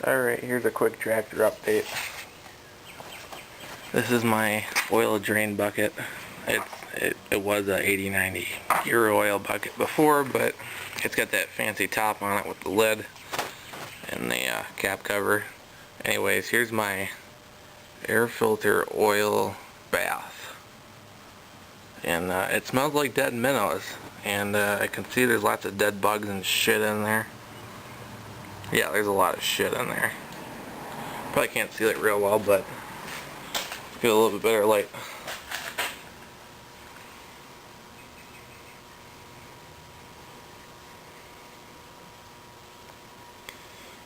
Alright, here's a quick tractor update. This is my oil drain bucket. It was a 80-90 gear oil bucket before, but it's got that fancy top on it with the lid and the cap cover. Anyways, here's my air filter oil bath. And it smells like dead minnows. And I can see there's lots of dead bugs and shit in there. Yeah, there's a lot of shit in there. Probably can't see it real well, but get a little bit better light.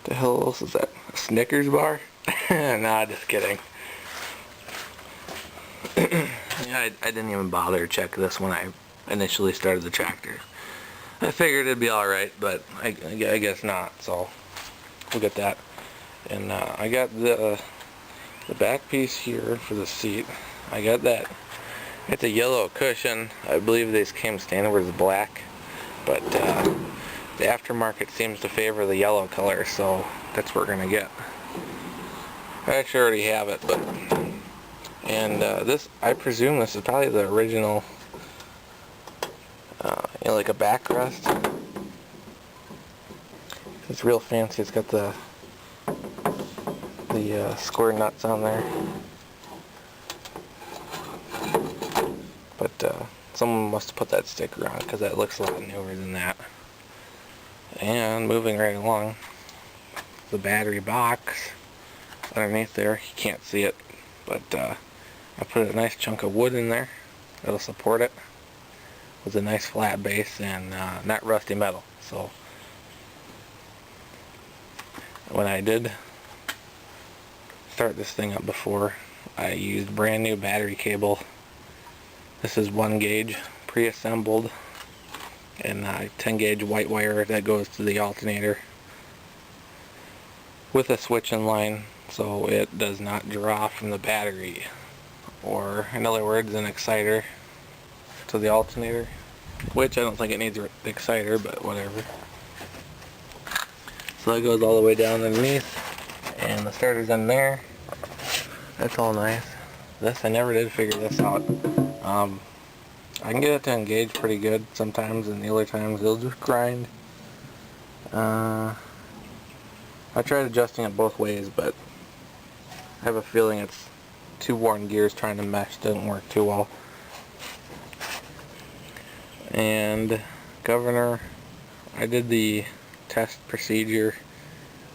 The hell else is that? A Snickers bar? Nah, just kidding. Yeah, I didn't even bother to check this when I initially started the tractor. I figured it'd be alright, but I guess not, so we'll get that. And I got the back piece here for the seat. I got that. It's a yellow cushion. I believe these came standard with black, but the aftermarket seems to favor the yellow color, so that's what we're gonna get. I actually already have it, but this, I presume this is probably the original, like a backrest. It's real fancy. It's got the square nuts on there, but someone must have put that sticker on because that looks a lot newer than that. And moving right along, the battery box underneath there, you can't see it, but I put a nice chunk of wood in there that'll support it with a nice flat base and not rusty metal. So when I did start this thing up before, I used brand new battery cable. This is 1 gauge pre-assembled, and 10 gauge white wire that goes to the alternator with a switch in line so it does not draw from the battery, or in other words, an exciter to the alternator, which I don't think it needs an exciter, but whatever. So that goes all the way down underneath, and the starter's in there. That's all nice. This, I never did figure this out. I can get it to engage pretty good sometimes, and the other times it'll just grind. I tried adjusting it both ways, but I have a feeling it's two worn gears trying to mesh doesn't work too well. And governor, I did the test procedure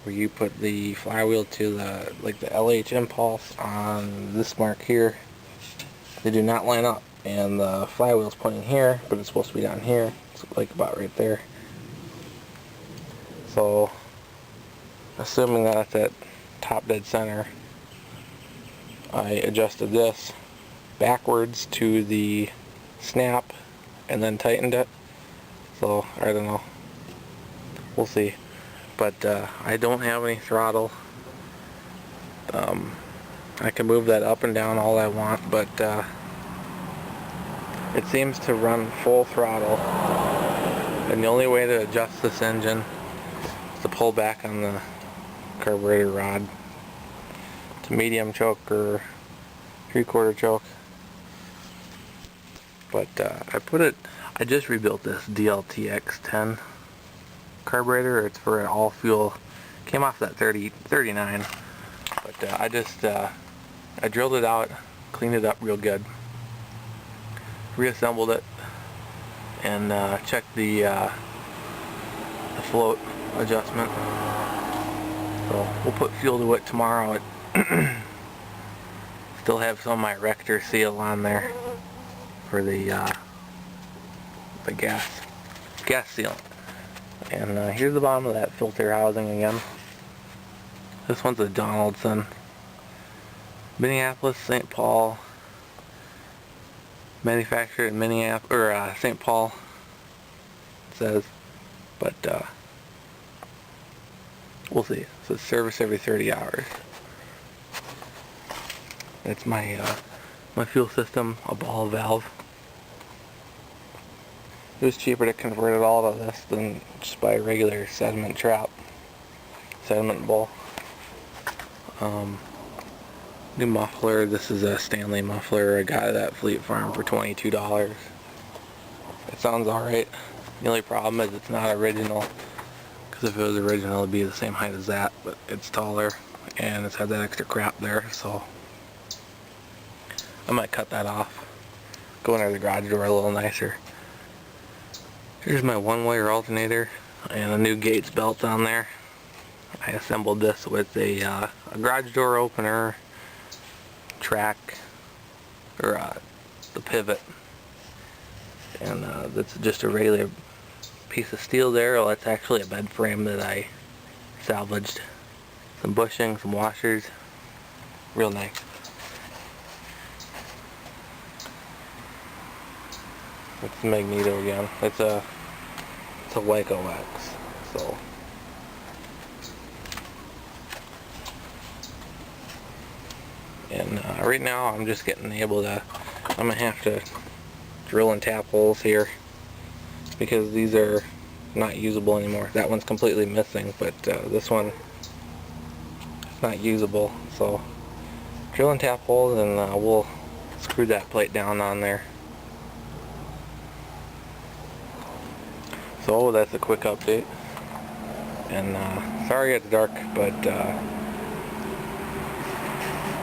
where you put the flywheel to the LH impulse on this mark here. They do not line up, and the flywheel's pointing here, but it's supposed to be down here. It's like about right there. So assuming that it's at top dead center, I adjusted this backwards to the snap and then tightened it. So I don't know, we'll see. But I don't have any throttle. I can move that up and down all I want, but it seems to run full throttle, and the only way to adjust this engine is to pull back on the carburetor rod to medium choke or 3/4 choke. But I just rebuilt this DLTX10 carburetor. It's for an all fuel, came off that 39, but I drilled it out, cleaned it up real good, reassembled it, and checked the float adjustment. So we'll put fuel to it tomorrow. Still have some of my Rector seal on there for the gas sealant. And here's the bottom of that filter housing again. This one's a Donaldson, Minneapolis, St. Paul, manufactured in Minneapolis or St. Paul, it says, but we'll see. So it's service every 30 hours. That's my my fuel system, a ball valve. It was cheaper to convert it all to this than just buy a regular sediment trap, sediment bowl. New muffler. This is a Stanley muffler I got at that Fleet Farm for $22. It sounds alright. The only problem is it's not original, because if it was original it'd be the same height as that, but it's taller and it's had that extra crap there, so I might cut that off, go under the garage door a little nicer. Here's my one-wire alternator and a new Gates belt on there. I assembled this with a garage door opener, track, or the pivot, and that's just a regular piece of steel there. Well, that's actually a bed frame that I salvaged. Some bushing, some washers, real nice. It's the Magneto again. It's a Leica X, so. And right now I'm just getting able to, I'm gonna have to drill and tap holes here because these are not usable anymore. That one's completely missing, but this one is not usable. So drill and tap holes, and we'll screw that plate down on there. So that's a quick update. And sorry it's dark, but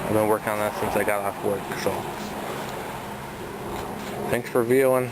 I've been working on that since I got off work, so thanks for viewing.